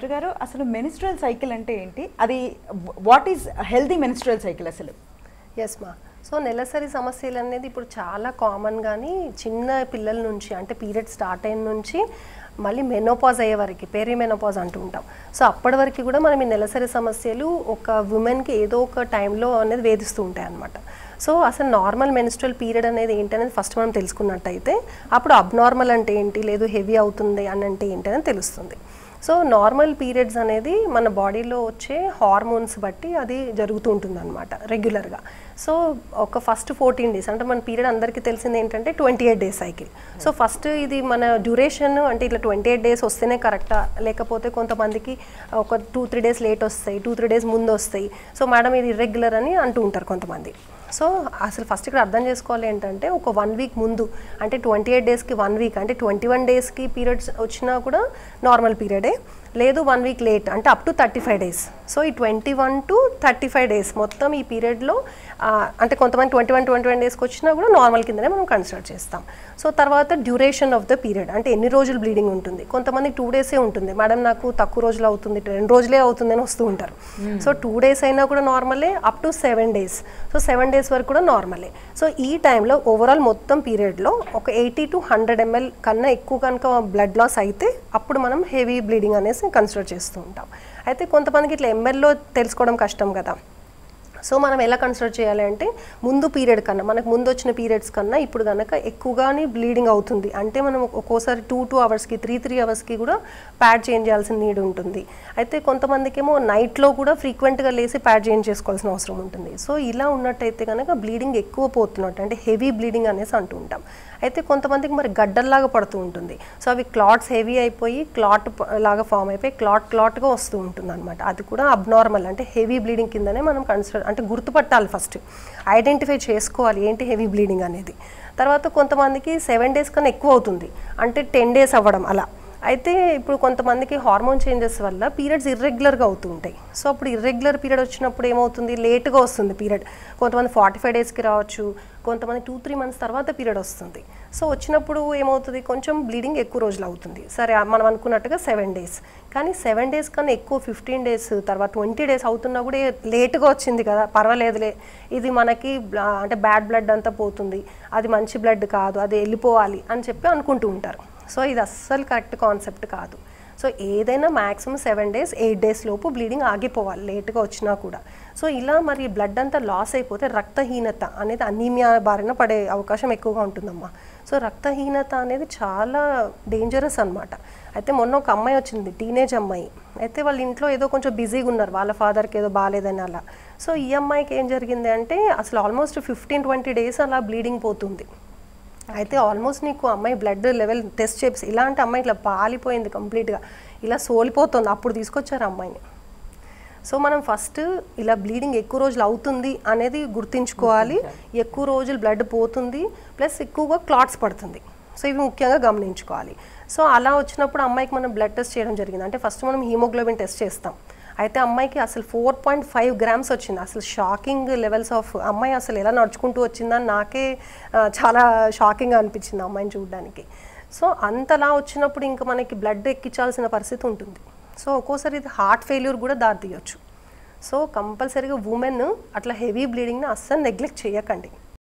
Doctor గారు అసలు menstrual cycle అంటే ఏంటి? అది what is healthy menstrual cycle అసలు? ఎస్ మా. సో నెలసరి సమస్యలు అనేది ఇప్పుడు చాలా కామన్, కానీ చిన్న పిల్లల నుంచి అంటే పీరియడ్ స్టార్ట్ అయిన నుంచి మళ్ళీ మెనోపాజ్ అయ్యే వరకు పెరిమెనోపాజ్ అంటూ ఉంటాం. సో అప్పటి వరకు కూడా మనం ఈ నెలసరి సమస్యలు ఒక ఉమెన్కి ఏదో ఒక టైంలో అనేది వేధిస్తూ ఉంటాయి అన్నమాట. సో అసలు నార్మల్ మెన్స్ట్రువల్ పీరియడ్ అనేది ఏంటనేది ఫస్ట్ మనం తెలుసుకున్నట్టయితే అప్పుడు అబ్నార్మల్ అంటే ఏంటి, లేదు హెవీ అవుతుంది అని అంటే ఏంటి అనేది తెలుస్తుంది. సో నార్మల్ పీరియడ్స్ అనేది మన బాడీలో వచ్చే హార్మోన్స్ బట్టి అది జరుగుతూ ఉంటుంది అనమాట రెగ్యులర్గా. సో ఒక ఫస్ట్ 14 days అంటే మన పీరియడ్ అందరికీ తెలిసింది ఏంటంటే 28 days సైకిల్. సో ఫస్ట్ ఇది మన డ్యూరేషన్ అంటే ఇట్లా 28 days వస్తేనే కరెక్టా, లేకపోతే కొంతమందికి ఒక 2-3 days లేట్ వస్తాయి, 2-3 days ముందు వస్తాయి. సో మేడం ఇది ఇర్రెగ్యులర్ అని అంటూ ఉంటారు కొంతమంది. సో అసలు ఫస్ట్ ఇక్కడ అర్థం చేసుకోవాలి ఏంటంటే ఒక 1 week ముందు అంటే 28 daysకి 1 week అంటే 21 daysకి పీరియడ్స్ వచ్చినా కూడా నార్మల్ పీరియడే, లేదు 1 week లేట్ అంటే అప్ టు 35 days. సో ఈ 21 to 35 days మొత్తం ఈ పీరియడ్లో అంటే కొంతమంది 21 daysకి వచ్చినా కూడా నార్మల్ కిందనే మనం కన్సిడర్ చేస్తాం. సో తర్వాత డ్యూరేషన్ ఆఫ్ ద పీరియడ్ అంటే ఎన్ని రోజులు బ్లీడింగ్ ఉంటుంది. కొంతమంది 2 days ఉంటుంది, మేడం నాకు తక్కువ రోజులు అవుతుంది 2 రోజులే అవుతుంది అని వస్తూ ఉంటారు. సో 2 days అయినా కూడా నార్మలే, up to 7 days. So 7 days వరకు కూడా నార్మలే. సో ఈ టైంలో ఓవరాల్ మొత్తం పీరియడ్లో ఒక 80 to 100 ml కన్నా ఎక్కువ కనుక బ్లడ్ లాస్ అయితే అప్పుడు మనం హెవీ బ్లీడింగ్ అనేసి కన్సిడర్ చేస్తూ ఉంటాం. అయితే కొంతమందికి ఇట్లా ఎంఎల్లో తెలుసుకోవడం కష్టం కదా. సో మనం ఎలా కన్సిడర్ చేయాలి అంటే ముందు పీరియడ్ కన్నా, మనకు ముందు వచ్చిన పీరియడ్స్ కన్నా ఇప్పుడు కనుక ఎక్కువగానే బ్లీడింగ్ అవుతుంది అంటే మనం ఒక్కోసారి 2 hours, 3 hours కూడా ప్యాడ్ చేంజ్ చేయాల్సిన నీడ్ ఉంటుంది. అయితే కొంతమందికి ఏమో నైట్లో కూడా ఫ్రీక్వెంట్గా లేసి ప్యాడ్ చేంజ్ చేసుకోవాల్సిన అవసరం ఉంటుంది. సో ఇలా ఉన్నట్టయితే కనుక బ్లీడింగ్ ఎక్కువ పోతున్నట్టు అంటే హెవీ బ్లీడింగ్ అనేసి అంటూ ఉంటాం. అయితే కొంతమందికి మరి గడ్డల్లాగా పడుతూ ఉంటుంది. సో అవి క్లాట్స్ హెవీ అయిపోయి క్లాట్ లాగా ఫామ్ అయిపోయి క్లాట్గా వస్తూ ఉంటుంది అనమాట. అది కూడా అబ్నార్మల్ అంటే హెవీ బ్లీడింగ్ కిందనే మనం కన్సిడర్ అంటే గుర్తుపట్టాలి, ఫస్ట్ ఐడెంటిఫై చేసుకోవాలి ఏంటి హెవీ బ్లీడింగ్ అనేది. తర్వాత కొంతమందికి 7 days కన్నా ఎక్కువ అవుతుంది అంటే 10 days అవ్వడం అలా. అయితే ఇప్పుడు కొంతమందికి హార్మోన్ చేంజెస్ వల్ల పీరియడ్స్ ఇర్రెగ్యులర్గా అవుతూ ఉంటాయి. సో అప్పుడు ఇర్రెగ్యులర్ పీరియడ్ వచ్చినప్పుడు ఏమవుతుంది, లేట్గా వస్తుంది పీరియడ్. కొంతమంది 45 daysకి రావచ్చు, కొంతమంది 2-3 months తర్వాత పీరియడ్ వస్తుంది. సో వచ్చినప్పుడు ఏమవుతుంది, కొంచెం బ్లీడింగ్ ఎక్కువ రోజులు అవుతుంది. సరే మనం అనుకున్నట్టుగా 7 days, కానీ 7 days కన్నా ఎక్కువ 15 days తర్వాత 20 days అవుతున్నా కూడా లేట్గా వచ్చింది కదా పర్వాలేదులే, ఇది మనకి అంటే బ్యాడ్ బ్లడ్ అంతా పోతుంది, అది మంచి బ్లడ్ కాదు, అది వెళ్ళిపోవాలి అని చెప్పి అనుకుంటూ ఉంటారు. సో ఇది అస్సలు కరెక్ట్ కాన్సెప్ట్ కాదు. సో ఏదైనా మ్యాక్సిమం 7 days 8 days లోపు బ్లీడింగ్ ఆగిపోవాలి లేట్గా వచ్చినా కూడా. సో ఇలా మరి బ్లడ్ అంతా లాస్ అయిపోతే రక్తహీనత అనేది అనీమియా బారిన పడే అవకాశం ఎక్కువగా ఉంటుందమ్మా. సో రక్తహీనత అనేది చాలా డేంజరస్ అనమాట. అయితే మొన్న ఒక అమ్మాయి వచ్చింది, టీనేజ్ అమ్మాయి. అయితే వాళ్ళ ఇంట్లో ఏదో కొంచెం బిజీగా ఉన్నారు, వాళ్ళ ఫాదర్కి ఏదో బాగాలేదని అలా. సో ఈ అమ్మాయికి ఏం జరిగింది అంటే అసలు ఆల్మోస్ట్ 15-20 days అలా బ్లీడింగ్ పోతుంది. అయితే ఆల్మోస్ట్ నీకు అమ్మాయి బ్లడ్ లెవెల్ టెస్ట్ చేసి ఇలా అంటే అమ్మాయి ఇట్లా పాలిపోయింది కంప్లీట్గా, ఇలా సోలిపోతుంది. అప్పుడు తీసుకొచ్చారు అమ్మాయిని. సో మనం ఫస్ట్ ఇలా బ్లీడింగ్ ఎక్కువ రోజులు అవుతుంది అనేది గుర్తించుకోవాలి, ఎక్కువ రోజులు బ్లడ్ పోతుంది ప్లస్ ఎక్కువగా క్లాట్స్ పడుతుంది. సో ఇవి ముఖ్యంగా గమనించుకోవాలి. సో అలా వచ్చినప్పుడు అమ్మాయికి మనం బ్లడ్ టెస్ట్ చేయడం జరిగింది. అంటే ఫస్ట్ మనం హీమోగ్లోబిన్ టెస్ట్ చేస్తాం. అయితే అమ్మాయికి అసలు 4.5 grams వచ్చింది. అసలు షాకింగ్ లెవెల్స్ ఆఫ్ అమ్మాయి అసలు ఎలా నడుచుకుంటూ వచ్చిందని నాకే చాలా షాకింగ్గా అనిపించింది అమ్మాయిని చూడడానికి. సో అంతలా వచ్చినప్పుడు ఇంకా మనకి బ్లడ్ ఎక్కించాల్సిన పరిస్థితి ఉంటుంది. సో ఒక్కోసారి ఇది హార్ట్ ఫెయిల్యూర్ కూడా దారి తీయొచ్చు. సో కంపల్సరీగా ఉమెన్ అట్లా హెవీ బ్లీడింగ్ని అస్సలు నెగ్లెక్ట్ చేయకండి.